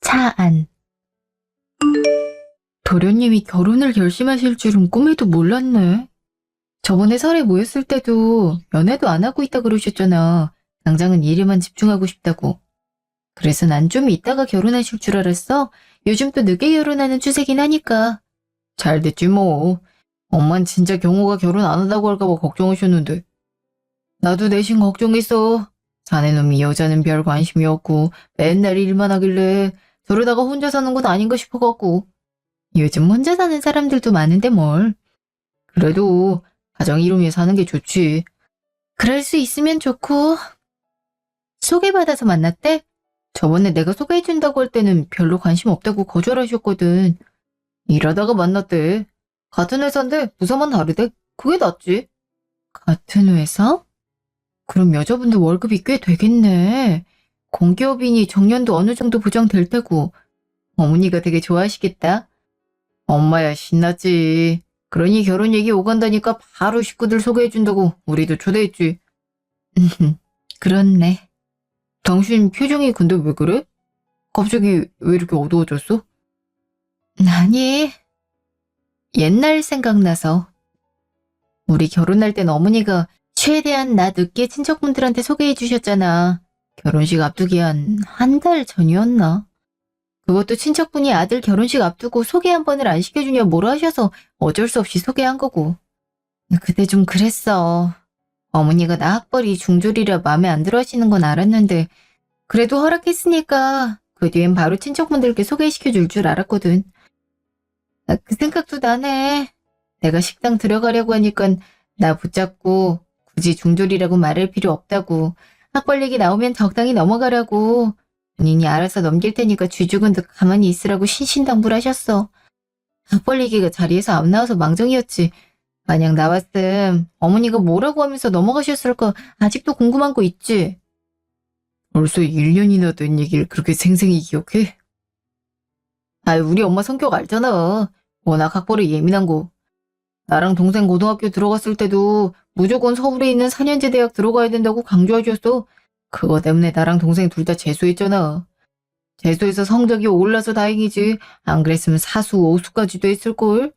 차 안. 도련님이 결혼을 결심하실 줄은 꿈에도 몰랐네. 저번에 설에 모였을 때도 연애도 안 하고 있다 그러셨잖아. 당장은 일에만 집중하고 싶다고. 그래서 난 좀 이따가 결혼하실 줄 알았어. 요즘 또 늦게 결혼하는 추세긴 하니까. 잘 됐지 뭐. 엄만 진짜 경호가 결혼 안 한다고 할까 봐 걱정하셨는데. 나도 내심 걱정했어. 자네놈이 여자는 별 관심이 없고 맨날 일만 하길래 저러다가 혼자 사는 건 아닌가 싶어갖고. 요즘 혼자 사는 사람들도 많은데 뭘. 그래도 가정 이루며 사는 게 좋지. 그럴 수 있으면 좋고. 소개받아서 만났대? 저번에 내가 소개해준다고 할 때는 별로 관심 없다고 거절하셨거든. 일하다가 만났대. 같은 회사인데 부서만 다르대. 그게 낫지. 같은 회사? 그럼 여자분들 월급이 꽤 되겠네. 공기업이니 정년도 어느 정도 보장될 테고. 어머니가 되게 좋아하시겠다. 엄마야 신났지. 그러니 결혼 얘기 오간다니까 바로 식구들 소개해준다고 우리도 초대했지. 그렇네. 당신 표정이 근데 왜 그래? 갑자기 왜 이렇게 어두워졌어? 아니, 옛날 생각나서. 우리 결혼할 땐 어머니가 최대한 나 늦게 친척분들한테 소개해 주셨잖아. 결혼식 앞두기 한 달 전이었나? 그것도 친척분이 아들 결혼식 앞두고 소개 한 번을 안 시켜주냐 뭐라 하셔서 어쩔 수 없이 소개한 거고. 그때 좀 그랬어. 어머니가 나 학벌이 중졸이라 마음에 안 들어 하시는 건 알았는데 그래도 허락했으니까 그 뒤엔 바로 친척분들께 소개시켜 줄 줄 알았거든. 그 생각도 나네. 내가 식당 들어가려고 하니까 나 붙잡고 굳이 중졸이라고 말할 필요 없다고. 학벌 얘기 나오면 적당히 넘어가라고. 본인이 알아서 넘길 테니까 쥐죽은 듯 가만히 있으라고 신신당부하셨어. 학벌 얘기가 자리에서 안 나와서 망정이었지. 만약 나왔음 어머니가 뭐라고 하면서 넘어가셨을까 아직도 궁금한 거 있지? 벌써 1년이나 된 얘기를 그렇게 생생히 기억해? 우리 엄마 성격 알잖아. 워낙 학벌에 예민한 거. 나랑 동생 고등학교 들어갔을 때도 무조건 서울에 있는 4년제 대학 들어가야 된다고 강조하셨어. 그거 때문에 나랑 동생 둘 다 재수했잖아. 재수해서 성적이 올라서 다행이지. 안 그랬으면 사수, 오수까지도 했을걸.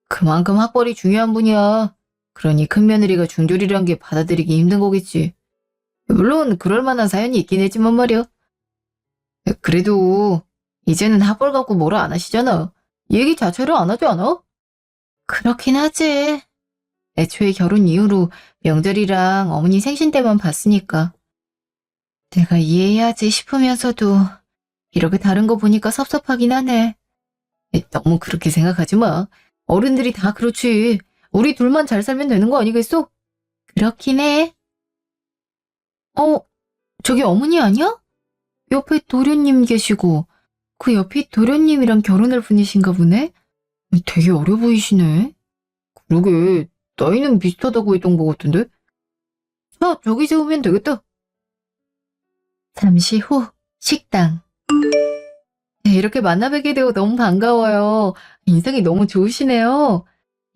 그만큼 학벌이 중요한 분이야. 그러니 큰며느리가 중졸이란 게 받아들이기 힘든 거겠지. 물론 그럴 만한 사연이 있긴 했지만 말이야. 그래도 이제는 학벌 갖고 뭐라 안 하시잖아. 얘기 자체를 안 하지 않아? 그렇긴 하지. 애초에 결혼 이후로 명절이랑 어머니 생신 때만 봤으니까. 내가 이해해야지 싶으면서도 이렇게 다른 거 보니까 섭섭하긴 하네. 너무 그렇게 생각하지 마. 어른들이 다 그렇지. 우리 둘만 잘 살면 되는 거 아니겠어? 그렇긴 해. 저기 어머니 아니야? 옆에 도련님 계시고 그 옆이 도련님이랑 결혼할 분이신가 보네? 되게 어려 보이시네. 그러게 나이는 비슷하다고 했던 것 같은데? 자, 저기 세우면 되겠다. 잠시 후 식당. 네, 이렇게 만나뵙게 되어 너무 반가워요. 인상이 너무 좋으시네요.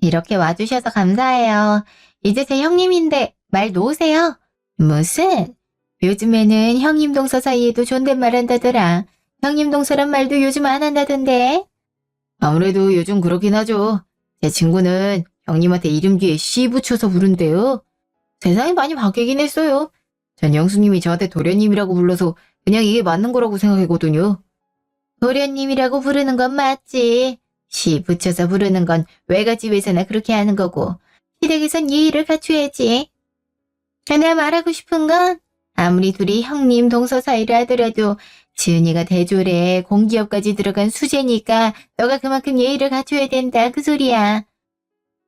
이렇게 와주셔서 감사해요. 이제 제 형님인데 말 놓으세요. 무슨? 요즘에는 형님 동서 사이에도 존댓말 한다더라. 형님 동서란 말도 요즘 안 한다던데. 아무래도 요즘 그렇긴 하죠. 제 친구는 형님한테 이름 뒤에 씨 붙여서 부른대요. 세상이 많이 바뀌긴 했어요. 전 영수님이 저한테 도련님이라고 불러서 그냥 이게 맞는 거라고 생각했거든요. 도련님이라고 부르는 건 맞지. 씨 붙여서 부르는 건 외갓집에서나 그렇게 하는 거고 시댁에선 예의를 갖춰야지. 내가 말하고 싶은 건 아무리 둘이 형님 동서 사이를 하더라도 지은이가 대졸에 공기업까지 들어간 수재니까 너가 그만큼 예의를 갖춰야 된다 그 소리야.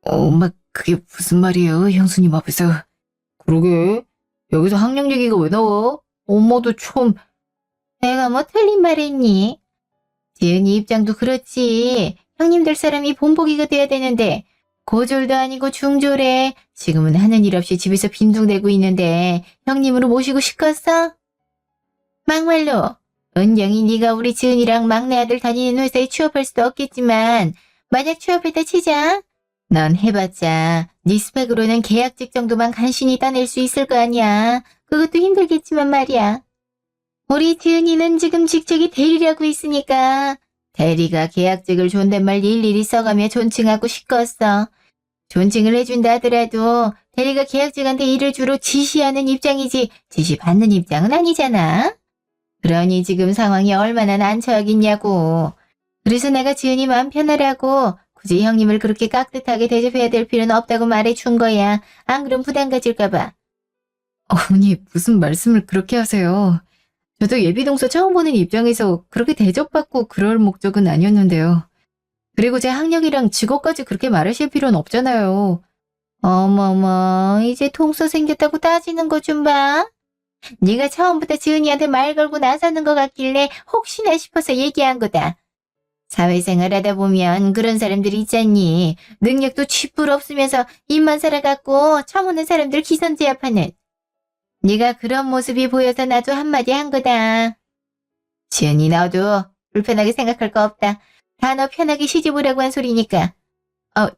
엄마 그게 무슨 말이에요 형수님 앞에서. 그러게 여기서 학력 얘기가 왜 나와? 엄마도 참. 내가 뭐 틀린 말 했니? 지은이 입장도 그렇지. 형님들 사람이 본보기가 돼야 되는데 고졸도 아니고 중졸에 지금은 하는 일 없이 집에서 빈둥대고 있는데 형님으로 모시고 싶겠어? 막말로 은영이 네가 우리 지은이랑 막내 아들 다니는 회사에 취업할 수도 없겠지만 만약 취업했다 치자. 넌 해봤자 네 스펙으로는 계약직 정도만 간신히 따낼 수 있을 거 아니야. 그것도 힘들겠지만 말이야. 우리 지은이는 지금 직책이 대리라고 있으니까 대리가 계약직을 존댓말 일일이 써가며 존칭하고 싶었어. 존칭을 해준다 하더라도 대리가 계약직한테 일을 주로 지시하는 입장이지 지시받는 입장은 아니잖아. 그러니 지금 상황이 얼마나 난처하겠냐고. 그래서 내가 지은이 마음 편하라고 굳이 형님을 그렇게 깍듯하게 대접해야 될 필요는 없다고 말해준 거야. 안 그럼 부담 가질까 봐. 어머니, 무슨 말씀을 그렇게 하세요. 저도 예비동서 처음 보는 입장에서 그렇게 대접받고 그럴 목적은 아니었는데요. 그리고 제 학력이랑 직업까지 그렇게 말하실 필요는 없잖아요. 어머머, 이제 동서 생겼다고 따지는 거 좀 봐. 네가 처음부터 지은이한테 말 걸고 나서는 것 같길래 혹시나 싶어서 얘기한 거다. 사회생활 하다 보면 그런 사람들이 있잖니. 능력도 쥐뿔 없으면서 입만 살아갖고 처음 오는 사람들 기선제압하는. 네가 그런 모습이 보여서 나도 한마디 한 거다. 지은이 너도 불편하게 생각할 거 없다. 다 너 편하게 시집 오라고 한 소리니까.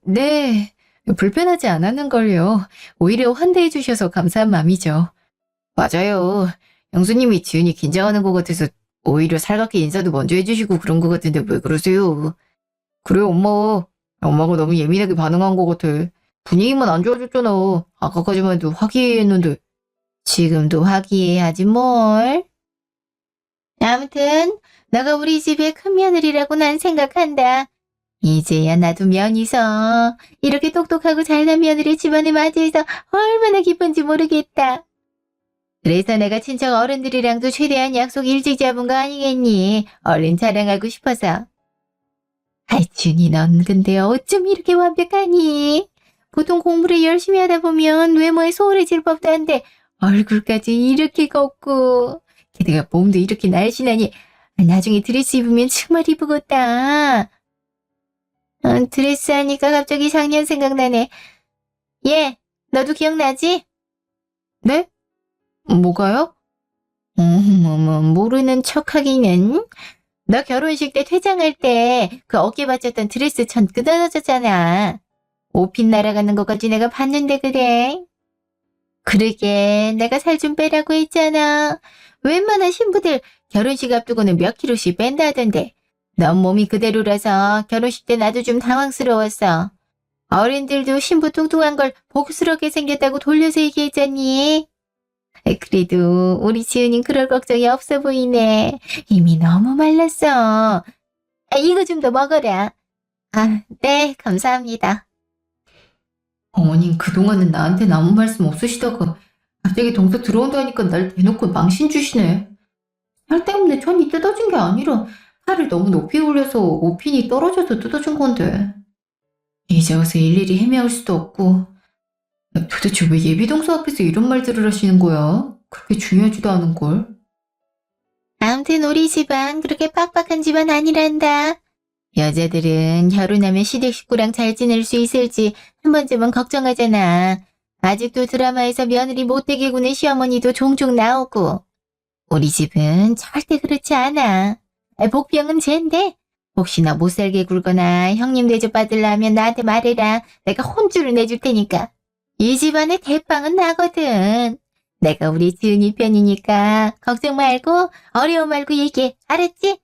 네. 불편하지 않았는걸요. 오히려 환대해 주셔서 감사한 마음이죠. 맞아요. 영수님이 지은이 긴장하는 것 같아서 오히려 살갑게 인사도 먼저 해주시고 그런 것 같은데 왜 그러세요? 그래요, 엄마. 엄마가 너무 예민하게 반응한 것 같아. 분위기만 안 좋아졌잖아. 아까까지만 해도 화기애애했는데. 지금도 화기애애하지 뭘. 아무튼 너가 우리 집의 큰 며느리라고 난 생각한다. 이제야 나도 면이서 이렇게 똑똑하고 잘난 며느리 집안에 맞이해서 얼마나 기쁜지 모르겠다. 그래서 내가 친척 어른들이랑도 최대한 약속 일찍 잡은 거 아니겠니? 얼른 자랑하고 싶어서. 아이, 준이 넌 근데 어쩜 이렇게 완벽하니? 보통 공부를 열심히 하다 보면 외모에 소홀해질 법도 한데 얼굴까지 이렇게 곱고 게다가 몸도 이렇게 날씬하니 나중에 드레스 입으면 정말 이쁘겠다. 드레스 하니까 갑자기 작년 생각나네. 얘, 너도 기억나지? 네? 뭐가요? 모르는 척하기는. 너 결혼식 때 퇴장할 때 그 어깨 받쳤던 드레스 천 뜯어졌잖아. 옷핏 날아가는 것까지 내가 봤는데 그래. 그러게 내가 살 좀 빼라고 했잖아. 웬만한 신부들 결혼식 앞두고는 몇 킬로씩 뺀다 하던데. 넌 몸이 그대로라서 결혼식 때 나도 좀 당황스러웠어. 어른들도 신부 뚱뚱한 걸 복스럽게 생겼다고 돌려서 얘기했잖니. 그래도 우리 지은이 그럴 걱정이 없어 보이네. 이미 너무 말랐어. 이거 좀 더 먹어라. 네, 감사합니다. 어머님, 그동안은 나한테는 아무 말씀 없으시다가 갑자기 동서 들어온다니까 날 대놓고 망신 주시네. 살 때문에 천이 뜯어진 게 아니라 팔을 너무 높이 올려서 옷핀이 떨어져서 뜯어진 건데. 이제 와서 일일이 헤매올 수도 없고. 도대체 왜 예비동서 앞에서 이런 말들을 하시는 거야? 그렇게 중요하지도 않은걸. 아무튼 우리 집안 그렇게 빡빡한 집안 아니란다. 여자들은 결혼하면 시댁 식구랑 잘 지낼 수 있을지 한 번쯤은 걱정하잖아. 아직도 드라마에서 며느리 못되게 구는 시어머니도 종종 나오고. 우리 집은 절대 그렇지 않아. 복병은 쟨데 혹시나 못살게 굴거나 형님 대접 받으려면 나한테 말해라. 내가 혼쭐을 내줄 테니까. 이 집안의 대빵은 나거든. 내가 우리 지은이 편이니까 걱정 말고 어려움 말고 얘기해. 알았지?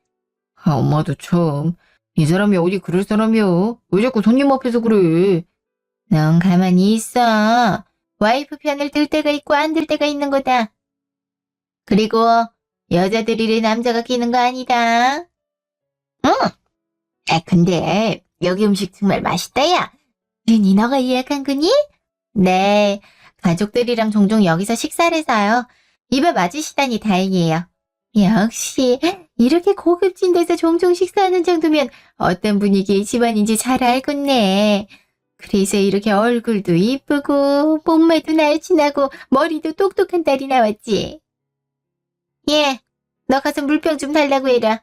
엄마도 참. 이 사람이 어디 그럴 사람이야. 왜 자꾸 손님 앞에서 그래. 넌 가만히 있어. 와이프 편을 들 때가 있고 안 들 때가 있는 거다. 그리고 여자들이래 남자가 끼는 거 아니다. 응. 근데 여기 음식 정말 맛있다 야. 지은이 너가 예약한 거니? 네. 가족들이랑 종종 여기서 식사를 해서요. 입에 맞으시다니 다행이에요. 역시 이렇게 고급진 데서 종종 식사하는 정도면 어떤 분위기의 집안인지 잘 알겠네. 그래서 이렇게 얼굴도 이쁘고 몸매도 날씬하고 머리도 똑똑한 딸이 나왔지. 예, 너 가서 물병 좀 달라고 해라.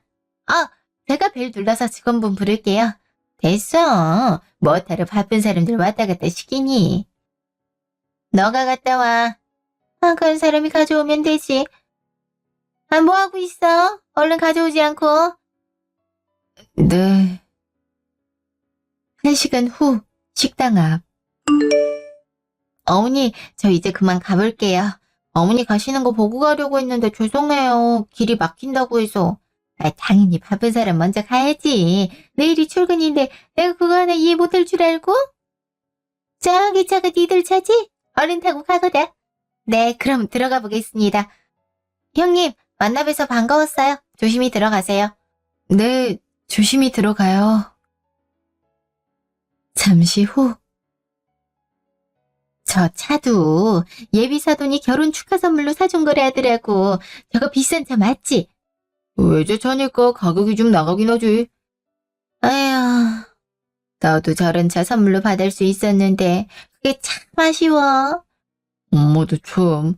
제가 벨 눌러서 직원분 부를게요. 됐어. 뭐하러 바쁜 사람들 왔다 갔다 시키니. 너가 갔다 와. 그런 사람이 가져오면 되지. 뭐하고 있어? 얼른 가져오지 않고. 네. 1시간 후 식당 앞. 어머니, 저 이제 그만 가볼게요. 어머니 가시는 거 보고 가려고 했는데 죄송해요. 길이 막힌다고 해서. 당연히 바쁜 사람 먼저 가야지. 내일이 출근인데 내가 그거 하나 이해 못할 줄 알고? 저기 차가 니들 차지? 얼른 타고 가거라. 네, 그럼 들어가 보겠습니다. 형님, 만나 뵈서 반가웠어요. 조심히 들어가세요. 네, 조심히 들어가요. 잠시 후. 저 차도 예비 사돈이 결혼 축하 선물로 사준 거래 하더라고. 저거 비싼 차 맞지? 외제차니까 가격이 좀 나가긴 하지. 아휴, 너도 저런 차 선물로 받을 수 있었는데 그게 참 아쉬워. 엄마도 참.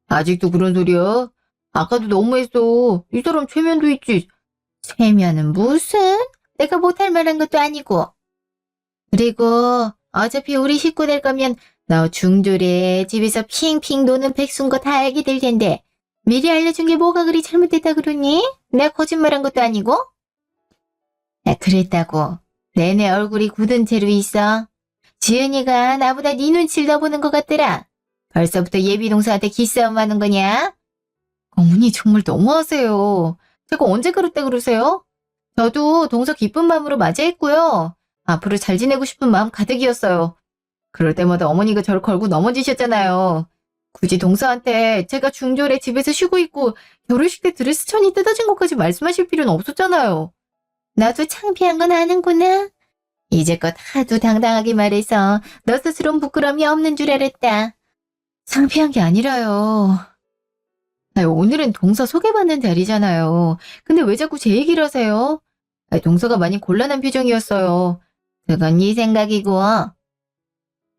아직도 그런 소리야? 아까도 너무했어. 이 사람 최면도 있지. 최면은 무슨? 내가 못할 만한 것도 아니고. 그리고 어차피 우리 식구 될 거면 너 중졸에 집에서 핑핑 노는 백수인 거 다 알게 될 텐데 미리 알려준 게 뭐가 그리 잘못됐다 그러니? 내가 거짓말한 것도 아니고? 그랬다고. 내내 얼굴이 굳은 채로 있어. 지은이가 나보다 네 눈치를 더 보는 것 같더라. 벌써부터 예비 동서한테 기싸움 하는 거냐? 어머니 정말 너무하세요. 제가 언제 그랬다 그러세요? 저도 동서 기쁜 마음으로 맞이했고요. 앞으로 잘 지내고 싶은 마음 가득이었어요. 그럴 때마다 어머니가 저를 걸고 넘어지셨잖아요. 굳이 동서한테 제가 중졸에 집에서 쉬고 있고 결혼식 때 드레스 천이 뜯어진 것까지 말씀하실 필요는 없었잖아요. 나도 창피한 건 아는구나. 이제껏 하도 당당하게 말해서 너 스스로는 부끄러움이 없는 줄 알았다. 창피한 게 아니라요. 오늘은 동서 소개받는 자리잖아요. 근데 왜 자꾸 제 얘기를 하세요? 동서가 많이 곤란한 표정이었어요. 그건 네 생각이고.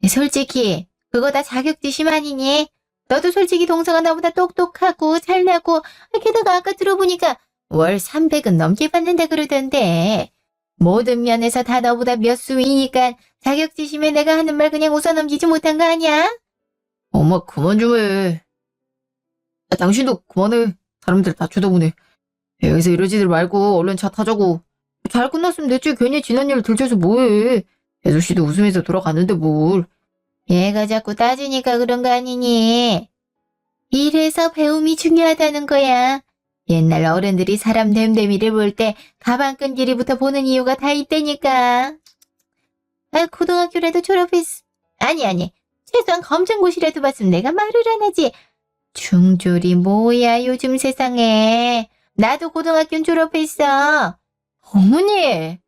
솔직히 그거 다 자격지심 아니니? 너도 솔직히 동서가 나보다 똑똑하고 잘나고 게다가 아까 들어보니까 월 300은 넘게 받는다 그러던데. 모든 면에서 다 너보다 몇 수 위니까 자격지심에 내가 하는 말 그냥 웃어넘기지 못한 거 아니야? 엄마 그만 좀 해. 당신도 그만해. 사람들 다 쳐다보네. 여기서 이러지들 말고 얼른 차 타자고. 잘 끝났으면 됐지. 괜히 지난 일 들춰서 뭐해. 예수씨도 웃으면서 돌아갔는데 뭘. 얘가 자꾸 따지니까 그런 거 아니니. 이래서 배움이 중요하다는 거야. 옛날 어른들이 사람 됨됨이를 볼 때 가방끈 길이부터 보는 이유가 다 있다니까. 고등학교라도 졸업했어. 아니. 최소한 검정고시라도 봤으면 내가 말을 안 하지. 중졸이 뭐야 요즘 세상에. 나도 고등학교 졸업했어. 어머니.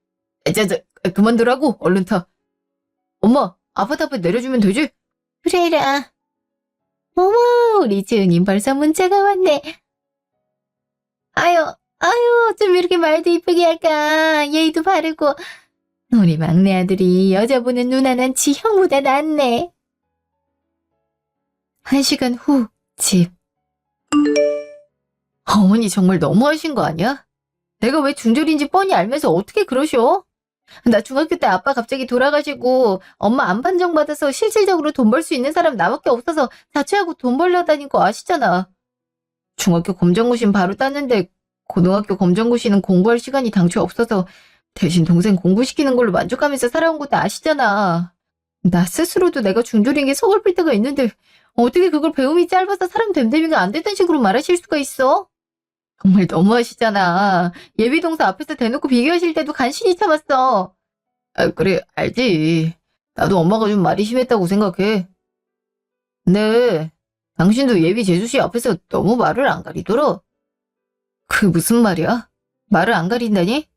그만두라고. 얼른 타. 엄마, 아파트 앞에 내려주면 되지? 그래라. 어머, 우리 지은이 벌써 문자가 왔네. 아유, 좀 이렇게 말도 이쁘게 할까. 예의도 바르고. 우리 막내 아들이 여자 보는 눈 하나는 지 형보다 낫네. 1시간 후, 집. 어머니 정말 너무하신 거 아니야? 내가 왜 중졸인지 뻔히 알면서 어떻게 그러셔? 나 중학교 때 아빠 갑자기 돌아가시고 엄마 암 판정받아서 실질적으로 돈 벌 수 있는 사람 나밖에 없어서 자취하고 돈 벌려 다닌 거 아시잖아. 중학교 검정고시는 바로 땄는데 고등학교 검정고시는 공부할 시간이 당초 없어서 대신 동생 공부시키는 걸로 만족하면서 살아온 것도 아시잖아. 나 스스로도 내가 중졸인 게 서글플 때가 있는데 어떻게 그걸 배움이 짧아서 사람 됨됨이가 안 되던 식으로 말하실 수가 있어? 정말 너무하시잖아. 예비동사 앞에서 대놓고 비교하실 때도 간신히 참았어. 그래, 알지. 나도 엄마가 좀 말이 심했다고 생각해. 근데 당신도 예비 재수씨 앞에서 너무 말을 안 가리더라. 그게 무슨 말이야? 말을 안 가린다니?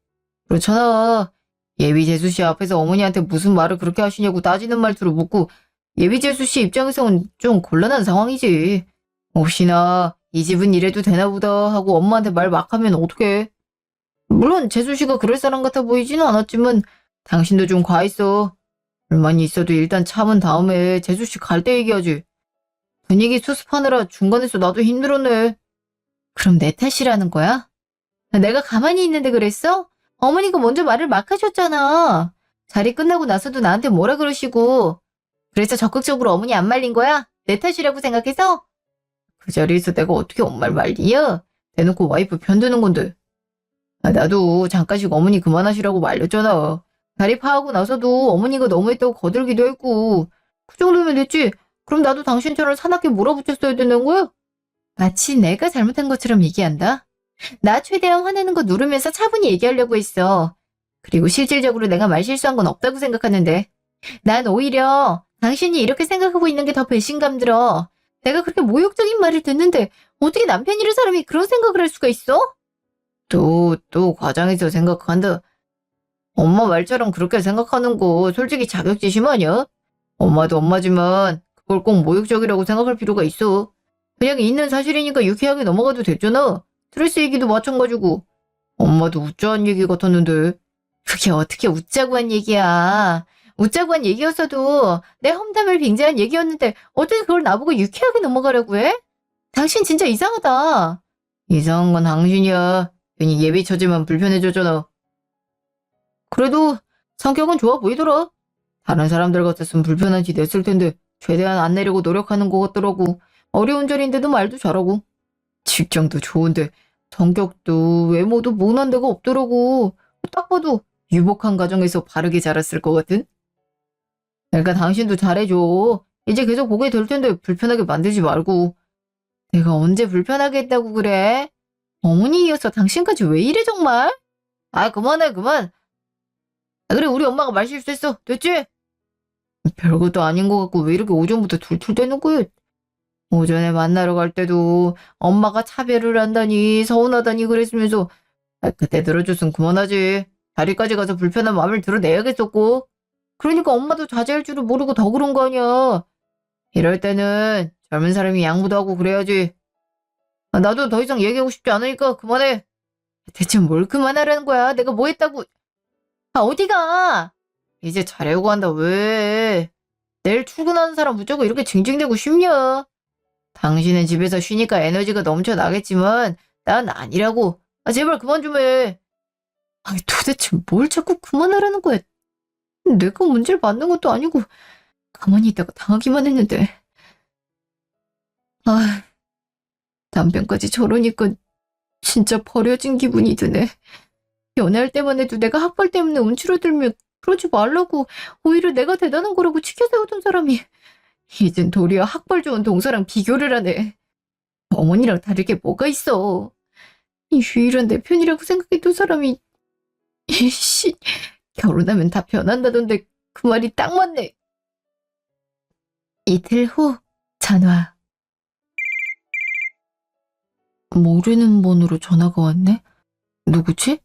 그렇잖아. 예비 재수씨 앞에서 어머니한테 무슨 말을 그렇게 하시냐고 따지는 말투로 묻고 예비 재수씨 입장에서는 좀 곤란한 상황이지. 혹시나 이 집은 이래도 되나 보다 하고 엄마한테 말 막 하면 어떡해. 물론 재수씨가 그럴 사람 같아 보이지는 않았지만 당신도 좀 과했어. 불만이 있어도 일단 참은 다음에 재수씨 갈 때 얘기하지. 분위기 수습하느라 중간에서 나도 힘들었네. 그럼 내 탓이라는 거야? 내가 가만히 있는데 그랬어? 어머니가 먼저 말을 막 하셨잖아. 자리 끝나고 나서도 나한테 뭐라 그러시고. 그래서 적극적으로 어머니 안 말린 거야? 내 탓이라고 생각해서? 그 자리에서 내가 어떻게 엄마를 말리냐? 대놓고 와이프 편드는 건데. 나도 잠깐씩 어머니 그만하시라고 말렸잖아. 자리 파하고 나서도 어머니가 너무했다고 거들기도 했고. 그 정도면 됐지. 그럼 나도 당신처럼 사납게 몰아붙였어야 되는 거야? 마치 내가 잘못한 것처럼 얘기한다. 나 최대한 화내는 거 누르면서 차분히 얘기하려고 했어. 그리고 실질적으로 내가 말 실수한 건 없다고 생각하는데. 난 오히려 당신이 이렇게 생각하고 있는 게 더 배신감 들어. 내가 그렇게 모욕적인 말을 듣는데 어떻게 남편이란 사람이 그런 생각을 할 수가 있어? 또 과장해서 생각한다. 엄마 말처럼 그렇게 생각하는 거 솔직히 자격지심 아니야? 엄마도 엄마지만 그걸 꼭 모욕적이라고 생각할 필요가 있어. 그냥 있는 사실이니까 유쾌하게 넘어가도 됐잖아. 스트레스 얘기도 마찬가지고. 엄마도 웃자한 얘기 같았는데. 그게 어떻게 웃자고 한 얘기야. 웃자고 한 얘기였어도 내 험담을 빙자한 얘기였는데 어떻게 그걸 나보고 유쾌하게 넘어가려고 해? 당신 진짜 이상하다. 이상한 건 당신이야. 괜히 예비 처지만 불편해졌잖아. 그래도 성격은 좋아 보이더라. 다른 사람들 같았으면 불편한 티 냈을 텐데 최대한 안 내려고 노력하는 것 같더라고. 어려운 자리인데도 말도 잘하고. 직장도 좋은데 성격도 외모도 모난 데가 없더라고. 딱 봐도 유복한 가정에서 바르게 자랐을 것 같은? 그러니까 당신도 잘해줘. 이제 계속 보게 될 텐데 불편하게 만들지 말고. 내가 언제 불편하게 했다고 그래? 어머니 이어서 당신까지 왜 이래 정말? 아 그만해 그만. 아, 그래 우리 엄마가 말 실수했어. 됐지? 별것도 아닌 것 같고 왜 이렇게 오전부터 툴툴대는 거야? 오전에 만나러 갈 때도 엄마가 차별을 한다니 서운하다니 그랬으면서 그때 들어줬으면 그만하지. 자리까지 가서 불편한 마음을 드러내야겠었고. 그러니까 엄마도 자제할 줄을 모르고 더 그런 거 아니야. 이럴 때는 젊은 사람이 양보도 하고 그래야지. 아, 나도 더 이상 얘기하고 싶지 않으니까 그만해. 대체 뭘 그만하라는 거야? 내가 뭐 했다고. 아 어디가? 이제 자려고 한다 왜? 내일 출근하는 사람 무조건 이렇게 징징대고 싶냐? 당신은 집에서 쉬니까 에너지가 넘쳐나겠지만 난 아니라고. 아 제발 그만 좀 해. 아니 도대체 뭘 자꾸 그만하라는 거야. 내가 문제를 만든 것도 아니고 가만히 있다가 당하기만 했는데. 아 남편까지 저러니까 진짜 버려진 기분이 드네. 연애할 때만 해도 내가 학벌 때문에 움츠러들면 그러지 말라고 오히려 내가 대단한 거라고 치켜 세우던 사람이 이젠 도리어 학벌 좋은 동서랑 비교를 하네. 어머니랑 다를 게 뭐가 있어. 이 유일한 내 편이라고 생각했던 사람이 이씨 결혼하면 다 변한다던데 그 말이 딱 맞네. 이틀 후 전화. 모르는 번호로 전화가 왔네. 누구지?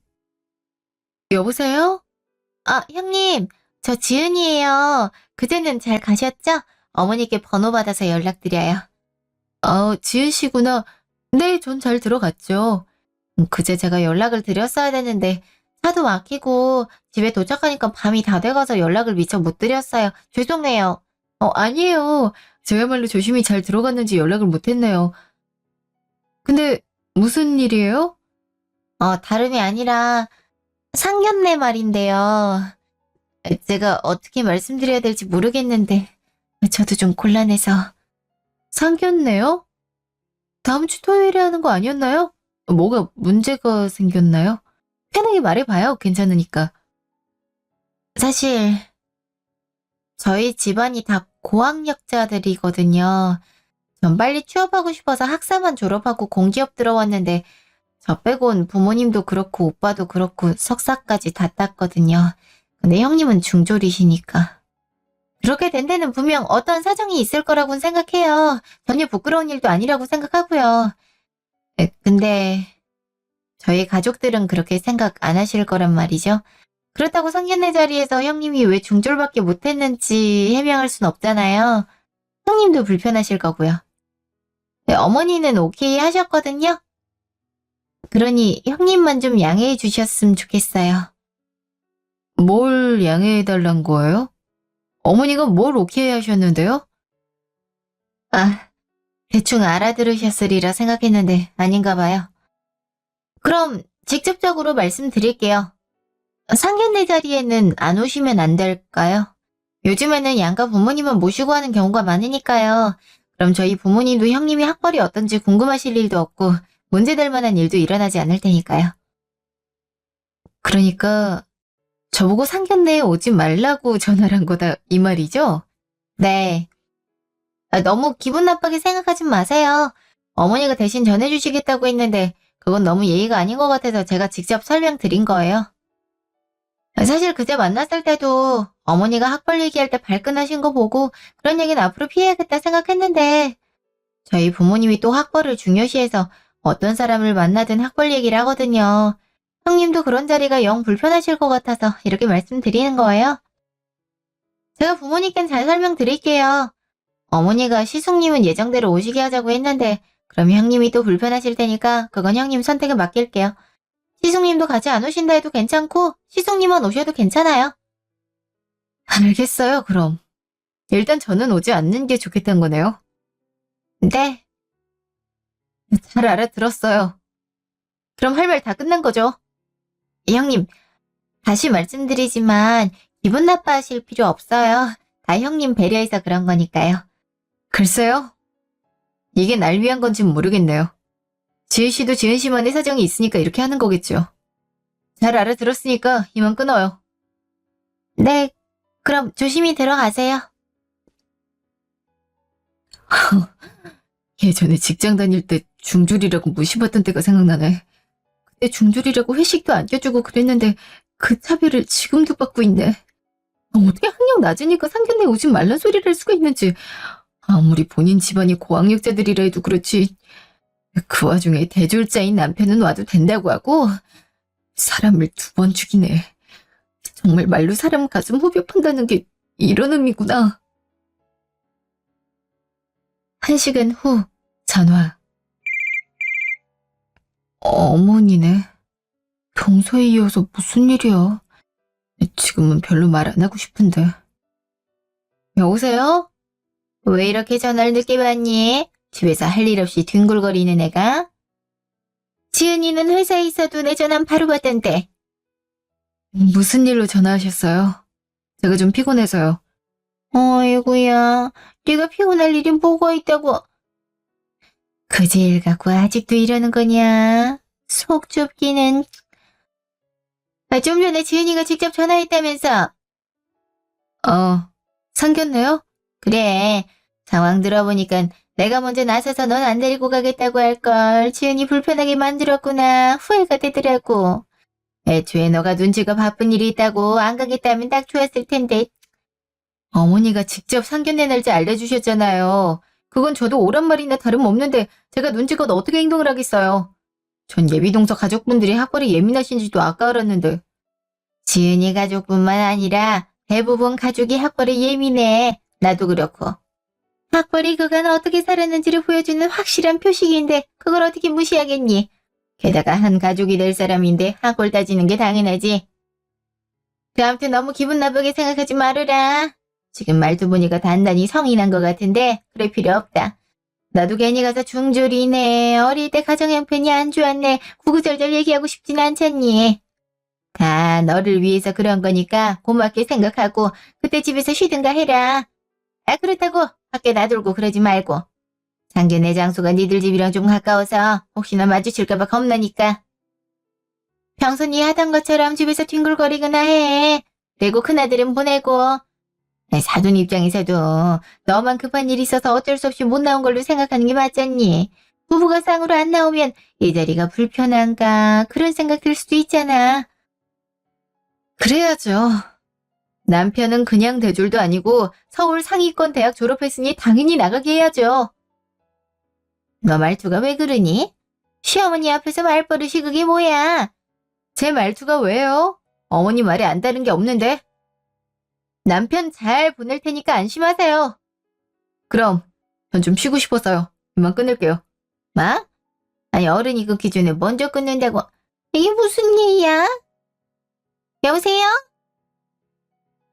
여보세요? 아, 형님, 저 지은이에요. 그제는 잘 가셨죠? 어머니께 번호 받아서 연락드려요. 지은 씨구나. 네, 전 잘 들어갔죠. 그제 제가 연락을 드렸어야 되는데 차도 막히고 집에 도착하니까 밤이 다 돼가서 연락을 미처 못 드렸어요. 죄송해요. 아니에요. 저야말로 조심히 잘 들어갔는지 연락을 못했네요. 근데 무슨 일이에요? 다름이 아니라 상견례 말인데요. 제가 어떻게 말씀드려야 될지 모르겠는데 저도 좀 곤란해서. 상견례요? 다음 주 토요일에 하는 거 아니었나요? 뭐가 문제가 생겼나요? 편하게 말해봐요. 괜찮으니까. 사실 저희 집안이 다 고학력자들이거든요. 전 빨리 취업하고 싶어서 학사만 졸업하고 공기업 들어왔는데 저 빼곤 부모님도 그렇고 오빠도 그렇고 석사까지 다 땄거든요. 근데 형님은 중졸이시니까. 그렇게 된 데는 분명 어떤 사정이 있을 거라고는 생각해요. 전혀 부끄러운 일도 아니라고 생각하고요. 근데 저희 가족들은 그렇게 생각 안 하실 거란 말이죠. 그렇다고 상견례 자리에서 형님이 왜 중졸밖에 못했는지 해명할 순 없잖아요. 형님도 불편하실 거고요. 네, 어머니는 오케이 하셨거든요. 그러니 형님만 좀 양해해 주셨으면 좋겠어요. 뭘 양해해 달란 거예요? 어머니가 뭘 오케이 하셨는데요? 아, 대충 알아들으셨으리라 생각했는데 아닌가 봐요. 그럼 직접적으로 말씀드릴게요. 상견례 자리에는 안 오시면 안 될까요? 요즘에는 양가 부모님만 모시고 하는 경우가 많으니까요. 그럼 저희 부모님도 형님이 학벌이 어떤지 궁금하실 일도 없고 문제될 만한 일도 일어나지 않을 테니까요. 그러니까 저보고 상견례에 오지 말라고 전화를 한 거다 이 말이죠? 네. 너무 기분 나쁘게 생각하지 마세요. 어머니가 대신 전해주시겠다고 했는데 그건 너무 예의가 아닌 것 같아서 제가 직접 설명드린 거예요. 사실 그제 만났을 때도 어머니가 학벌 얘기할 때 발끈하신 거 보고 그런 얘기는 앞으로 피해야겠다 생각했는데 저희 부모님이 또 학벌을 중요시해서 어떤 사람을 만나든 학벌 얘기를 하거든요. 형님도 그런 자리가 영 불편하실 것 같아서 이렇게 말씀드리는 거예요. 제가 부모님께는 잘 설명드릴게요. 어머니가 시숙님은 예정대로 오시게 하자고 했는데 그럼 형님이 또 불편하실 테니까 그건 형님 선택에 맡길게요. 시숙님도 같이 안 오신다 해도 괜찮고 시숙님만 오셔도 괜찮아요. 알겠어요, 그럼. 일단 저는 오지 않는 게 좋겠다는 거네요. 네. 잘 알아들었어요. 그럼 할 말 다 끝난 거죠? 형님, 다시 말씀드리지만 기분 나빠하실 필요 없어요. 다 형님 배려해서 그런 거니까요. 글쎄요. 이게 날 위한 건진 모르겠네요. 지은 씨도 지은 씨만의 사정이 있으니까 이렇게 하는 거겠죠. 잘 알아들었으니까 이만 끊어요. 네, 그럼 조심히 들어가세요. 예전에 직장 다닐 때 중졸이라고 무시받던 때가 생각나네. 그때 중졸이라고 회식도 안 껴주고 그랬는데 그 차별을 지금도 받고 있네. 어떻게 학력 낮으니까 상견례 오지 말란 소리를 할 수가 있는지. 아무리 본인 집안이 고학력자들이라 해도 그렇지. 그 와중에 대졸자인 남편은 와도 된다고 하고 사람을 2번 죽이네. 정말 말로 사람 가슴 후벼 판다는 게 이런 의미구나. 1시간 후 전화. 어머니네. 평소에 이어서 무슨 일이야. 지금은 별로 말 안 하고 싶은데. 여보세요? 왜 이렇게 전화를 늦게 받니? 집에서 할 일 없이 뒹굴거리는 애가? 지은이는 회사에 있어도 내 전화는 바로 받던데. 무슨 일로 전화하셨어요? 제가 좀 피곤해서요. 어이구야, 네가 피곤할 일이 뭐가 있다고. 그제 일 갖고 아직도 이러는 거냐? 속 좁기는. 좀 전에 지은이가 직접 전화했다면서. 상견례요? 그래, 상황 들어보니까 내가 먼저 나서서 넌 안 데리고 가겠다고 할걸. 지은이 불편하게 만들었구나. 후회가 되더라고. 애초에 너가 눈치가 바쁜 일이 있다고 안 가겠다면 딱 좋았을 텐데. 어머니가 직접 상견례 날짜 알려주셨잖아요. 그건 저도 오란 말이나 다름없는데 제가 눈치껏 어떻게 행동을 하겠어요. 전 예비동서 가족분들이 학벌이 예민하신지도 아까 알았는데. 지은이 가족뿐만 아니라 대부분 가족이 학벌에 예민해. 나도 그렇고. 학벌이 그간 어떻게 살았는지를 보여주는 확실한 표식인데 그걸 어떻게 무시하겠니? 게다가 한 가족이 될 사람인데 학벌 따지는 게 당연하지. 아무튼 너무 기분 나쁘게 생각하지 말으라. 지금 말투 보니까 단단히 성이 난 것 같은데 그럴 필요 없다. 나도 괜히 가서 중졸이네. 어릴 때 가정 형편이 안 좋았네. 구구절절 얘기하고 싶진 않잖니. 다 너를 위해서 그런 거니까 고맙게 생각하고 그때 집에서 쉬든가 해라. 그렇다고 밖에 놔둘고 그러지 말고. 상견례 장소가 니들 집이랑 좀 가까워서 혹시나 마주칠까봐 겁나니까. 평소 니 하던 것처럼 집에서 뒹굴거리거나 해. 그리고 큰아들은 보내고. 사돈 입장에서도 너만 급한 일이 있어서 어쩔 수 없이 못 나온 걸로 생각하는 게 맞잖니. 부부가 쌍으로 안 나오면 이 자리가 불편한가 그런 생각 들 수도 있잖아. 그래야죠. 남편은 그냥 대졸도 아니고 서울 상위권 대학 졸업했으니 당연히 나가게 해야죠. 너 말투가 왜 그러니? 시어머니 앞에서 말버릇이 그게 뭐야? 제 말투가 왜요? 어머니 말에 안 다른 게 없는데. 남편 잘 보낼 테니까 안심하세요. 그럼 전 좀 쉬고 싶어서요. 이만 끊을게요. 뭐? 아니 어른이 끊기 전에 먼저 끊는다고. 이게 무슨 일이야? 여보세요?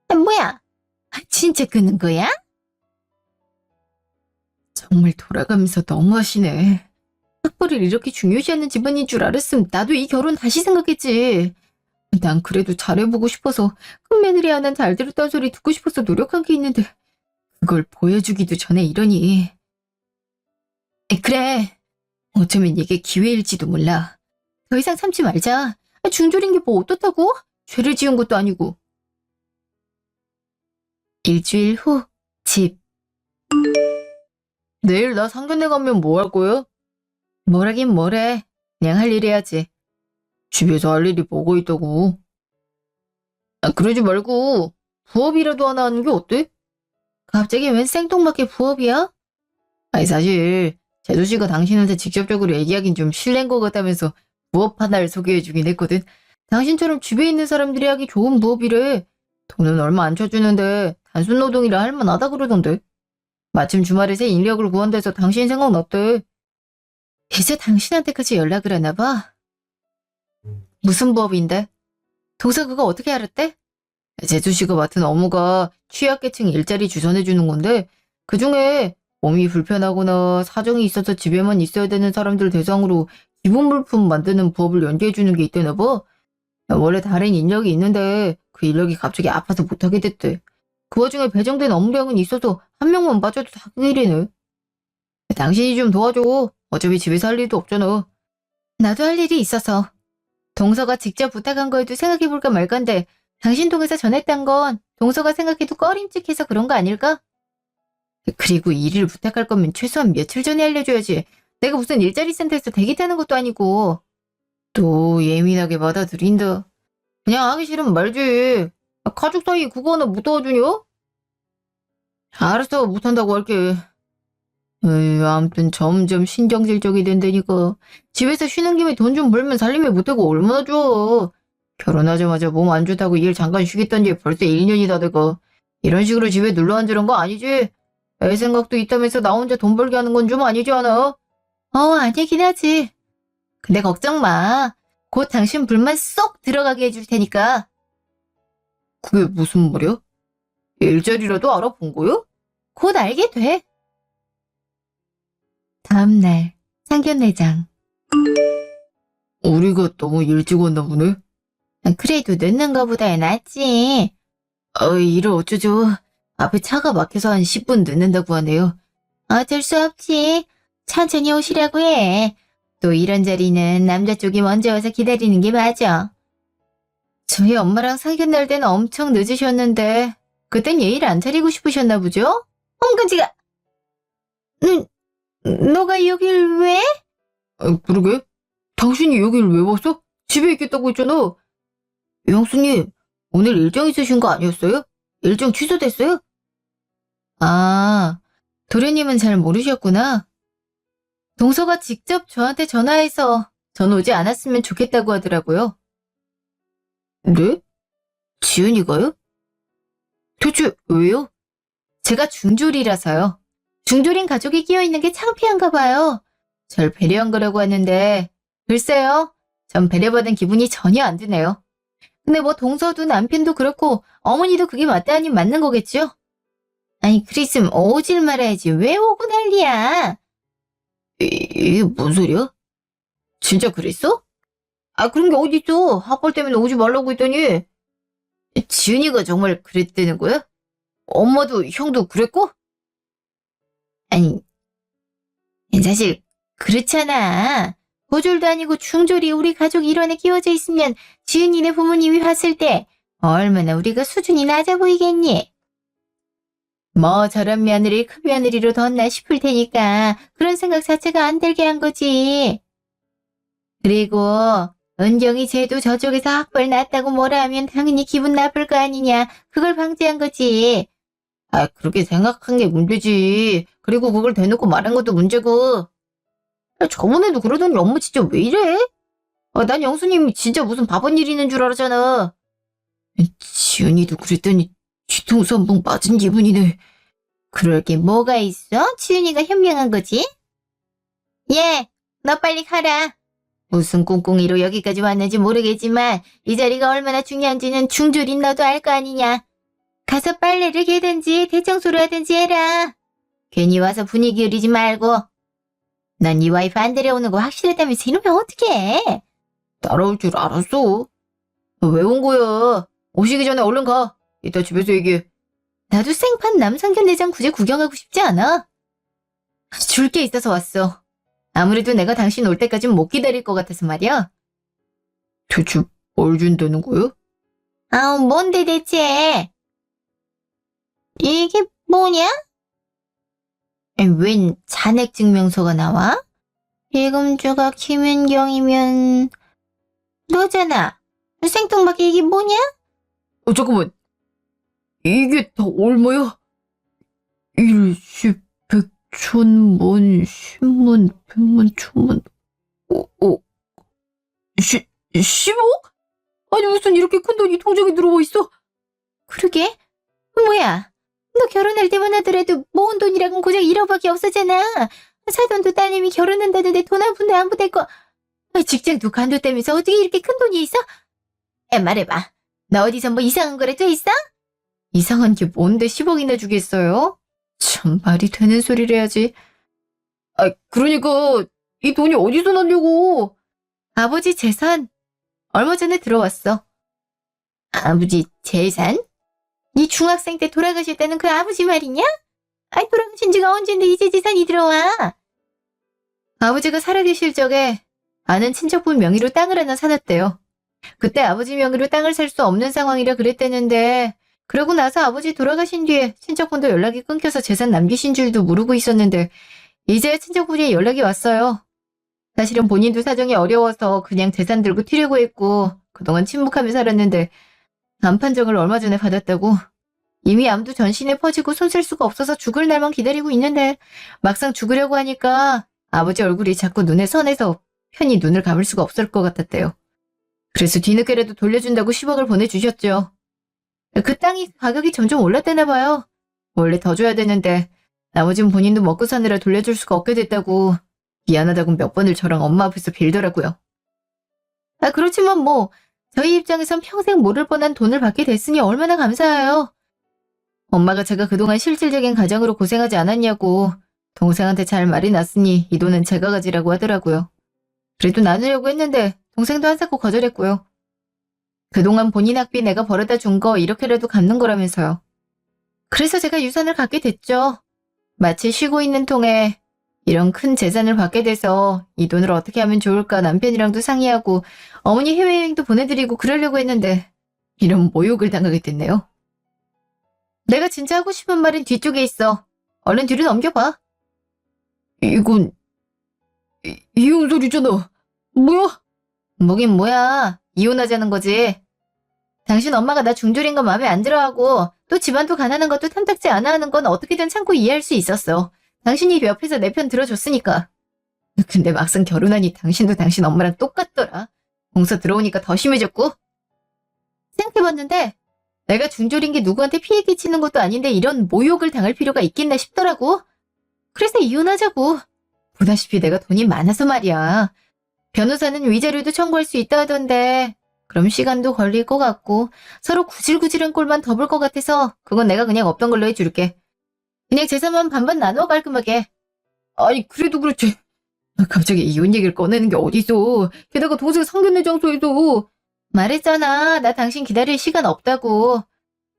뭐야? 진짜 끊는 거야? 정말 돌아가면서 너무하시네. 학벌을 이렇게 중요시하는 집안인 줄 알았으면 나도 이 결혼 다시 생각했지. 난 그래도 잘해보고 싶어서 큰 며느리 하나는 잘 들었다는 소리 듣고 싶어서 노력한 게 있는데 그걸 보여주기도 전에 이러니. 그래. 어쩌면 이게 기회일지도 몰라. 더 이상 참지 말자. 중졸인 게 뭐 어떻다고? 죄를 지은 것도 아니고. 일주일 후 집. 내일 나 상견례 가면 뭐 할 거예요? 뭐라긴 뭐래. 그냥 할 일 해야지. 집에서 할 일이 뭐가 있다고. 그러지 말고 부업이라도 하나 하는 게 어때? 갑자기 웬 생뚱맞게 부업이야? 아니 사실 재수 씨가 당신한테 직접적으로 얘기하긴 좀 실례인 것 같다면서 부업 하나를 소개해주긴 했거든. 당신처럼 집에 있는 사람들이 하기 좋은 부업이래. 돈은 얼마 안 쳐주는데 단순 노동이라 할만하다 그러던데. 마침 주말에 새 인력을 구한대서 당신 생각났대. 이제 당신한테까지 연락을 하나 봐. 무슨 부업인데? 동서 그거 어떻게 알았대? 재수 씨가 맡은 업무가 취약계층 일자리 주선해주는 건데 그중에 몸이 불편하거나 사정이 있어서 집에만 있어야 되는 사람들 대상으로 기본 물품 만드는 부업을 연계해주는 게 있대나 봐. 원래 다른 인력이 있는데 그 인력이 갑자기 아파서 못하게 됐대. 그 와중에 배정된 업무량은 있어서 한 명만 빠져도 다 그 일이네. 당신이 좀 도와줘. 어차피 집에서 할 일도 없잖아. 나도 할 일이 있어서. 동서가 직접 부탁한 거에도 생각해볼까 말건데 당신 통해서 전했던 건 동서가 생각해도 꺼림칙해서 그런 거 아닐까? 그리고 일을 부탁할 거면 최소한 며칠 전에 알려줘야지. 내가 무슨 일자리 센터에서 대기 타는 것도 아니고. 또 예민하게 받아들인다. 그냥 하기 싫으면 말지. 가족 사이에 그거 하나 못 도와주냐? 알았어, 못한다고 할게. 에이, 아무튼 점점 신경질적이 된다니까. 집에서 쉬는 김에 돈 좀 벌면 살림에 못하고 얼마나 좋아. 결혼하자마자 몸 안 좋다고 일 잠깐 쉬겠다는 지 벌써 1년이 다 돼가. 이런 식으로 집에 눌러 앉으란 거 아니지? 애 생각도 있다면서 나 혼자 돈 벌게 하는 건 좀 아니지 않아? 아니긴 하지. 근데 걱정 마. 곧 당신 불만 쏙 들어가게 해줄 테니까. 그게 무슨 말이야? 일자리라도 알아본 거야? 곧 알게 돼. 다음날 상견례장. 우리가 너무 일찍 왔나 보네? 그래도 늦는 거보다 낫지. 이를 어쩌죠. 앞에 차가 막혀서 한 10분 늦는다고 하네요. 어쩔 수 없지. 천천히 오시라고 해. 또 이런 자리는 남자 쪽이 먼저 와서 기다리는 게 맞아. 저희 엄마랑 상견례 때는 엄청 늦으셨는데 그땐 예의를 안 차리고 싶으셨나 보죠? 엉근지가. 너가 여길 왜? 그러게. 당신이 여길 왜 왔어? 집에 있겠다고 했잖아. 영수님, 오늘 일정 있으신 거 아니었어요? 일정 취소됐어요? 아, 도련님은 잘 모르셨구나. 동서가 직접 저한테 전화해서 전 오지 않았으면 좋겠다고 하더라고요. 네? 지은이가요? 대체 왜요? 제가 중졸이라서요. 중졸인 가족이 끼어있는 게 창피한가 봐요. 절 배려한 거라고 하는데 글쎄요. 전 배려받은 기분이 전혀 안 드네요. 근데 뭐 동서도 남편도 그렇고 어머니도 그게 맞다니 맞는 거겠죠? 아니 그랬으면 오질 말아야지. 왜 오고 난리야? 이게 뭔 소리야? 진짜 그랬어? 그런 게 어딨어. 학벌 때문에 오지 말라고 했더니. 지은이가 정말 그랬다는 거야? 엄마도 형도 그랬고? 아니 사실 그렇잖아. 고졸도 아니고 중졸이 우리 가족 일원에 끼워져 있으면 지은이네 부모님이 봤을 때 얼마나 우리가 수준이 낮아 보이겠니? 뭐 저런 며느리 큰 며느리로 뒀나 싶을 테니까 그런 생각 자체가 안 들게 한 거지. 그리고 은경이 쟤도 저쪽에서 학벌 낮다고 뭐라 하면 당연히 기분 나쁠 거 아니냐. 그걸 방지한 거지. 그렇게 생각한 게 문제지. 그리고 그걸 대놓고 말한 것도 문제고. 저번에도 그러더니 엄마 진짜 왜 이래? 난 영수님이 진짜 무슨 바본 일 있는 줄 알았잖아. 지은이도 그랬더니 뒤통수 한 번 맞은 기분이네. 그럴 게 뭐가 있어? 지은이가 현명한 거지? 얘, 너 빨리 가라. 무슨 꿍꿍이로 여기까지 왔는지 모르겠지만 이 자리가 얼마나 중요한지는 중졸인 너도 알 거 아니냐. 가서 빨래를 개든지 대청소를 하든지 해라. 괜히 와서 분위기 흐리지 말고. 난 이 와이프 안 데려오는 거 확실했다면서 이러면 어떡해. 따라올 줄 알았어. 왜 온 거야? 오시기 전에 얼른 가. 이따 집에서 얘기해. 나도 생판 남상견례장 굳이 구경하고 싶지 않아. 줄 게 있어서 왔어. 아무래도 내가 당신 올 때까진 못 기다릴 것 같아서 말이야. 대체 뭘 준다는 거야? 뭔데 대체? 이게 뭐냐? 웬 잔액증명서가 나와? 예금주가 김은경이면 너잖아. 생뚱맞게 이게 뭐냐? 잠깐만. 이게 다 얼마야? 일십, 백천, 만, 십만, 백만, 천만. 10억? 아니 무슨 이렇게 큰 돈이 통장에 들어와 있어? 그러게? 뭐야? 너 결혼할 때만 하더라도 모은 돈이라곤 고작 1억밖에 없었잖아. 사돈도 따님이 결혼한다는데 돈 한 푼도 안 보댈 거. 직장도 관뒀다면서 어떻게 이렇게 큰 돈이 있어? 말해봐. 나 어디서 뭐 이상한 거래 또 있어? 이상한 게 뭔데 10억이나 주겠어요? 참 말이 되는 소리를 해야지. 그러니까 이 돈이 어디서 났냐고. 아버지 재산 얼마 전에 들어왔어. 아버지 재산? 네 중학생 때 돌아가실 때는 그 아버지 말이냐? 돌아가신 지가 언젠데 이제 재산이 들어와. 아버지가 살아계실 적에 아는 친척분 명의로 땅을 하나 사놨대요. 그때 아버지 명의로 땅을 살 수 없는 상황이라 그랬대는데 그러고 나서 아버지 돌아가신 뒤에 친척분도 연락이 끊겨서 재산 남기신 줄도 모르고 있었는데 이제 친척분이 연락이 왔어요. 사실은 본인도 사정이 어려워서 그냥 재산 들고 튀려고 했고 그동안 침묵하며 살았는데 암 판정을 얼마 전에 받았다고. 이미 암도 전신에 퍼지고 손 쓸 수가 없어서 죽을 날만 기다리고 있는데 막상 죽으려고 하니까 아버지 얼굴이 자꾸 눈에 선해서 편히 눈을 감을 수가 없을 것 같았대요. 그래서 뒤늦게라도 돌려준다고 10억을 보내주셨죠. 그 땅이 가격이 점점 올랐대나 봐요. 원래 더 줘야 되는데 나머진 본인도 먹고 사느라 돌려줄 수가 없게 됐다고 미안하다고 몇 번을 저랑 엄마 앞에서 빌더라고요. 그렇지만 뭐 저희 입장에선 평생 모를 뻔한 돈을 받게 됐으니 얼마나 감사해요. 엄마가 제가 그동안 실질적인 가장으로 고생하지 않았냐고 동생한테 잘 말이 났으니 이 돈은 제가 가지라고 하더라고요. 그래도 나누려고 했는데 동생도 한사코 거절했고요. 그동안 본인 학비 내가 벌어다 준 거 이렇게라도 갚는 거라면서요. 그래서 제가 유산을 갖게 됐죠. 마치 쉬고 있는 통에 이런 큰 재산을 받게 돼서 이 돈을 어떻게 하면 좋을까 남편이랑도 상의하고 어머니 해외여행도 보내드리고 그러려고 했는데 이런 모욕을 당하게 됐네요. 내가 진짜 하고 싶은 말은 뒤쪽에 있어. 얼른 뒤로 넘겨봐. 이건 이혼 소리잖아. 뭐야? 뭐긴 뭐야. 이혼하자는 거지. 당신 엄마가 나 중졸인 거 마음에 안 들어하고 또 집안도 가난한 것도 탐탁지 않아 하는 건 어떻게든 참고 이해할 수 있었어. 당신이 옆에서 내 편 들어줬으니까. 근데 막상 결혼하니 당신도 당신 엄마랑 똑같더라. 공서 들어오니까 더 심해졌고. 생각해봤는데 내가 중졸인 게 누구한테 피해 끼치는 것도 아닌데 이런 모욕을 당할 필요가 있겠나 싶더라고. 그래서 이혼하자고. 보다시피 내가 돈이 많아서 말이야. 변호사는 위자료도 청구할 수 있다 하던데 그럼 시간도 걸릴 것 같고 서로 구질구질한 꼴만 더 볼 것 같아서 그건 내가 그냥 없던 걸로 해줄게. 그냥 재산만 반반 나눠 깔끔하게. 아니 그래도 그렇지. 갑자기 이혼 얘기를 꺼내는 게 어디서. 게다가 동생 상견례 장소에도. 말했잖아. 나 당신 기다릴 시간 없다고.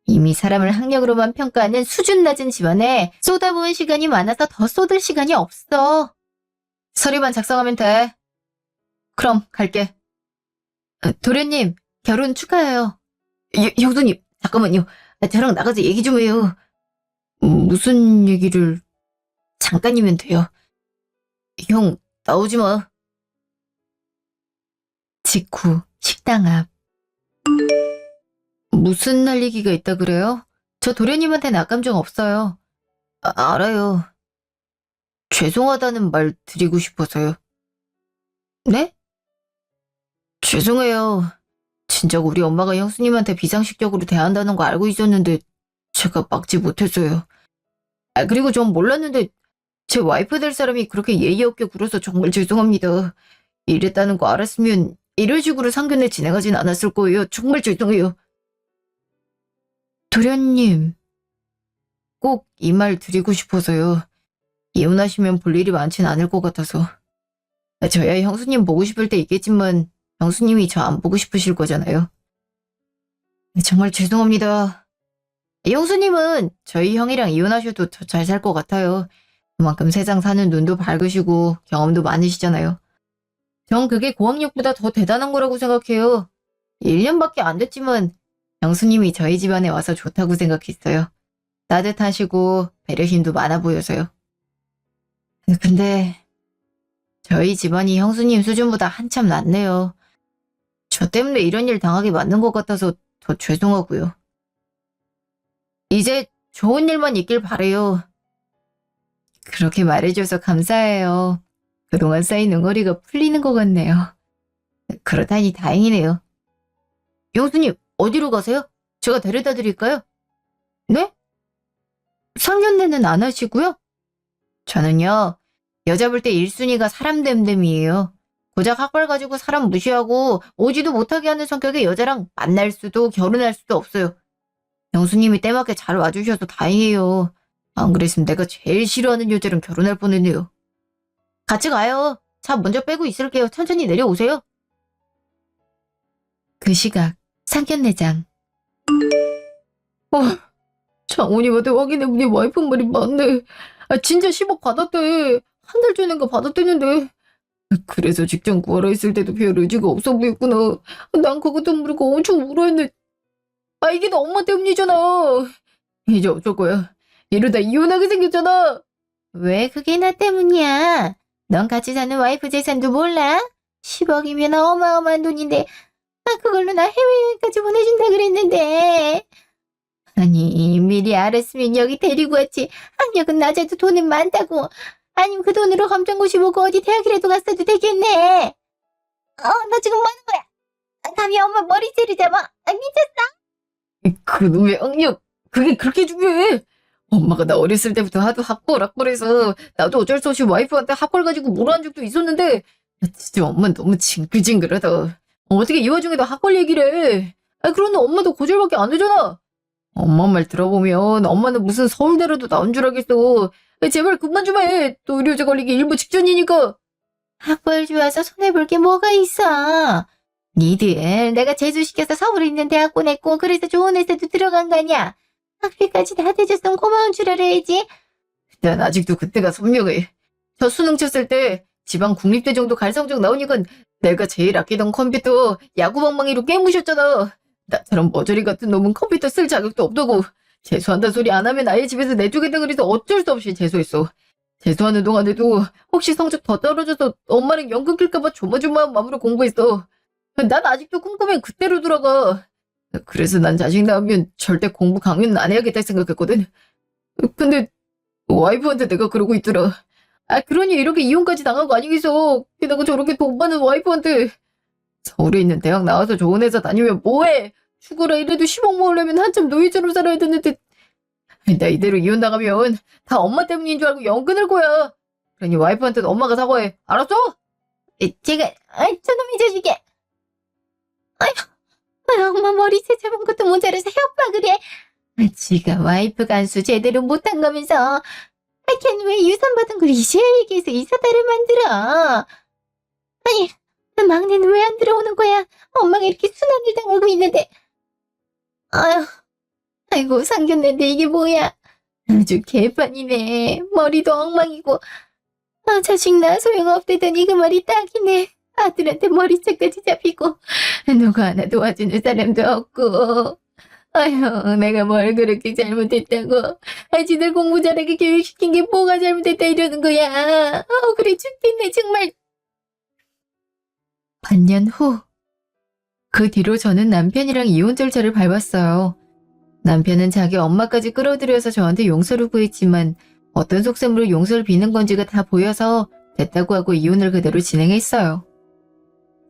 이미 사람을 학력으로만 평가하는 수준 낮은 집안에 쏟아부은 시간이 많아서 더 쏟을 시간이 없어. 서류만 작성하면 돼. 그럼 갈게. 도련님, 결혼 축하해요. 형수님, 잠깐만요. 저랑 나가서 얘기 좀 해요. 무슨 얘기를? 잠깐이면 돼요. 형, 나오지 마. 직후 식당 앞. 무슨 날 얘기가 있다 그래요? 저 도련님한테는 악감정 없어요. 알아요. 죄송하다는 말 드리고 싶어서요. 네? 죄송해요. 진작 우리 엄마가 형수님한테 비상식적으로 대한다는 거 알고 있었는데 제가 막지 못했어요. 그리고 전 몰랐는데 제 와이프 될 사람이 그렇게 예의 없게 굴어서 정말 죄송합니다. 이랬다는 거 알았으면 이런 식으로 상견례 진행하진 않았을 거예요. 정말 죄송해요. 도련님, 꼭 이 말 드리고 싶어서요. 이혼하시면 볼 일이 많진 않을 것 같아서. 저야 형수님 보고 싶을 때 있겠지만 형수님이 저 안 보고 싶으실 거잖아요. 정말 죄송합니다. 형수님은 저희 형이랑 이혼하셔도 더 잘 살 것 같아요. 그만큼 세상 사는 눈도 밝으시고 경험도 많으시잖아요. 전 그게 고학력보다 더 대단한 거라고 생각해요. 1년밖에 안 됐지만 형수님이 저희 집안에 와서 좋다고 생각했어요. 따뜻하시고 배려심도 많아 보여서요. 근데 저희 집안이 형수님 수준보다 한참 낫네요. 저 때문에 이런 일 당하게 만든 것 같아서 더 죄송하고요. 이제 좋은 일만 있길 바래요. 그렇게 말해줘서 감사해요. 그동안 쌓인 응어리가 풀리는 것 같네요. 그렇다니 다행이네요. 형수님, 어디로 가세요? 제가 데려다 드릴까요? 네? 상견례는 안 하시고요? 저는요, 여자 볼 때 1순위가 사람 됨됨이에요. 고작 학벌 가지고 사람 무시하고 오지도 못하게 하는 성격의 여자랑 만날 수도 결혼할 수도 없어요. 형수님이 때맞게 잘 와주셔서 다행이에요. 안 그랬으면 내가 제일 싫어하는 여자랑 결혼할 뻔했네요. 같이 가요. 차 먼저 빼고 있을게요. 천천히 내려오세요. 그 시각 상견례장. 장모님한테 확인해보니 와이프 말이 맞네. 진짜 10억 받았대. 한 달 전인가 받았대는데. 그래서 직장 구하라 했을 때도 별 의지가 없어 보였구나. 난 그것도 모르고 엄청 울어했네. 이게 다 엄마 때문이잖아. 이제 어쩔 거야. 이러다 이혼하게 생겼잖아. 왜 그게 나 때문이야? 넌 같이 사는 와이프 재산도 몰라? 10억이면 어마어마한 돈인데 그걸로 나 해외여행까지 보내준다 그랬는데. 아니 미리 알았으면 여기 데리고 왔지. 학력은 낮아도 돈은 많다고. 아니면 그 돈으로 검정고시 보고 어디 대학이라도 갔어도 되겠네. 나 지금 뭐 하는 거야? 감히 엄마 머리채를 잡아. 미쳤어? 그놈의 학력, 그게 그렇게 중요해. 엄마가 나 어렸을 때부터 하도 학벌해서 나도 어쩔 수 없이 와이프한테 학벌 가지고 뭐라한 적도 있었는데 진짜 엄마는 너무 징글징글하다. 어떻게 이 와중에도 학벌 얘기를 해. 그런데 엄마도 고졸밖에 안 되잖아. 엄마 말 들어보면 엄마는 무슨 서울대라도 나온 줄 알겠어. 제발 그만 좀 해. 또 의료제 걸리기 일부 직전이니까. 학벌 좋아서 손해볼 게 뭐가 있어. 니들 내가 재수시켜서 서울에 있는 대학 보냈고 그래서 좋은 회사도 들어간 거 아니야. 학비까지 다 대줬으면 고마운 줄 알아야지. 난 아직도 그때가 선명해. 저 수능 쳤을 때 지방 국립대 정도 갈 성적 나오니까 내가 제일 아끼던 컴퓨터 야구방망이로 깨무셨잖아. 나처럼 머저리 같은 놈은 컴퓨터 쓸 자격도 없다고. 재수한다 소리 안 하면 아예 집에서 내쫓겠다 그래서 어쩔 수 없이 재수했어. 재수하는 동안에도 혹시 성적 더 떨어져서 엄마랑 연 끊길까봐 조마조마한 마음으로 공부했어. 난 아직도 꿈꾸면 그때로 돌아가. 그래서 난 자식 낳으면 절대 공부 강요는 안 해야겠다 생각했거든. 근데 와이프한테 내가 그러고 있더라. 그러니 이렇게 이혼까지 당한 거 아니겠어. 게다가 저렇게 돈 많은 와이프한테. 서울에 있는 대학 나와서 좋은 회사 다니면 뭐해. 죽어라 이래도 10억 모으려면 한참 노예처럼 살아야 되는데. 나 이대로 이혼 나가면 다 엄마 때문인 줄 알고 연 끊을 거야. 그러니 와이프한테도 엄마가 사과해. 알았어? 제가 저놈이 자식이. 엄마 머리채 잡은 것도 모자라서 협박을 해. 지가 와이프 간수 제대로 못한 거면서 걔는 왜 유산 받은 걸 이제야 얘기해서 이사다를 만들어. 막내는 왜 안 들어오는 거야? 엄마가 이렇게 순환을 당하고 있는데. 아이고 상견례인데 이게 뭐야. 아주 개판이네. 머리도 엉망이고. 자식 낳아 소용없대더니 그 말이 딱이네. 아들한테 머리채까지 잡히고 누가 하나 도와주는 사람도 없고. 아휴 내가 뭘 그렇게 잘못했다고. 지들 공부 잘하게 교육시킨 게 뭐가 잘못했다 이러는 거야. 그래 죽겠네 정말. 반년 후. 그 뒤로 저는 남편이랑 이혼 절차를 밟았어요. 남편은 자기 엄마까지 끌어들여서 저한테 용서를 구했지만 어떤 속셈으로 용서를 비는 건지가 다 보여서 됐다고 하고 이혼을 그대로 진행했어요.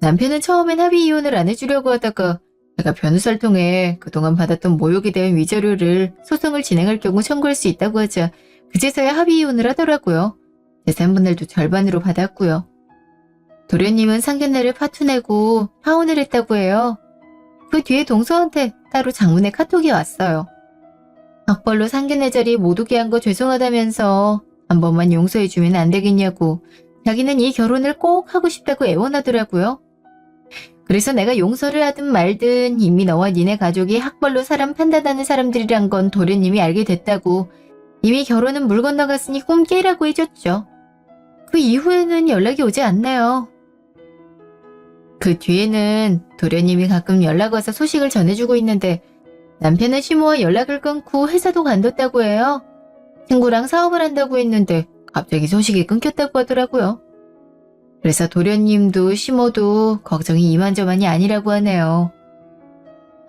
남편은 처음엔 합의 이혼을 안 해주려고 하다가 제가 변호사를 통해 그동안 받았던 모욕에 대한 위자료를 소송을 진행할 경우 청구할 수 있다고 하자 그제서야 합의 이혼을 하더라고요. 재산분할도 절반으로 받았고요. 도련님은 상견례를 파투내고 파혼을 했다고 해요. 그 뒤에 동서한테 따로 장문의 카톡이 왔어요. 학벌로 상견례 자리에 못 오게 한 거 죄송하다면서 한 번만 용서해주면 안 되겠냐고. 자기는 이 결혼을 꼭 하고 싶다고 애원하더라고요. 그래서 내가 용서를 하든 말든 이미 너와 니네 가족이 학벌로 사람 판단하는 사람들이란 건 도련님이 알게 됐다고. 이미 결혼은 물 건너갔으니 꿈 깨라고 해줬죠. 그 이후에는 연락이 오지 않나요. 그 뒤에는 도련님이 가끔 연락 와서 소식을 전해주고 있는데 남편은 시모와 연락을 끊고 회사도 관뒀다고 해요. 친구랑 사업을 한다고 했는데 갑자기 소식이 끊겼다고 하더라고요. 그래서 도련님도 시모도 걱정이 이만저만이 아니라고 하네요.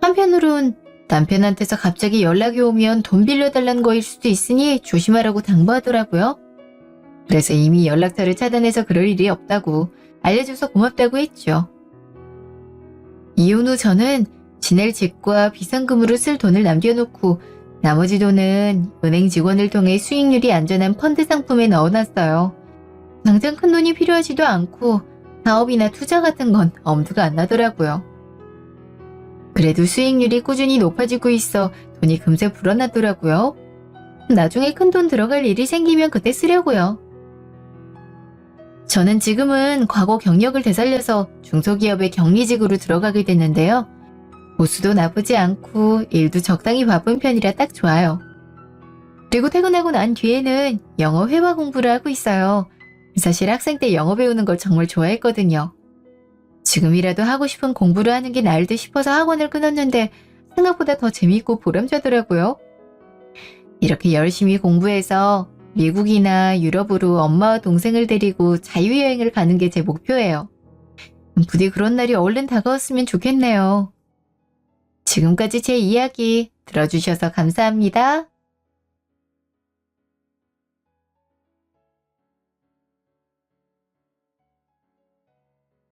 한편으론 남편한테서 갑자기 연락이 오면 돈 빌려달라는 거일 수도 있으니 조심하라고 당부하더라고요. 그래서 이미 연락처를 차단해서 그럴 일이 없다고 알려줘서 고맙다고 했죠. 이혼 후 저는 지낼 집과 비상금으로 쓸 돈을 남겨놓고 나머지 돈은 은행 직원을 통해 수익률이 안전한 펀드 상품에 넣어놨어요. 당장 큰 돈이 필요하지도 않고 사업이나 투자 같은 건 엄두가 안 나더라고요. 그래도 수익률이 꾸준히 높아지고 있어 돈이 금세 불어나더라고요. 나중에 큰 돈 들어갈 일이 생기면 그때 쓰려고요. 저는 지금은 과거 경력을 되살려서 중소기업의 격리직으로 들어가게 됐는데요. 보수도 나쁘지 않고 일도 적당히 바쁜 편이라 딱 좋아요. 그리고 퇴근하고 난 뒤에는 영어 회화 공부를 하고 있어요. 사실 학생 때 영어 배우는 걸 정말 좋아했거든요. 지금이라도 하고 싶은 공부를 하는 게 나을 듯 싶어서 학원을 끊었는데 생각보다 더 재미있고 보람차더라고요. 이렇게 열심히 공부해서 미국이나 유럽으로 엄마와 동생을 데리고 자유여행을 가는 게 제 목표예요. 부디 그런 날이 얼른 다가왔으면 좋겠네요. 지금까지 제 이야기 들어주셔서 감사합니다.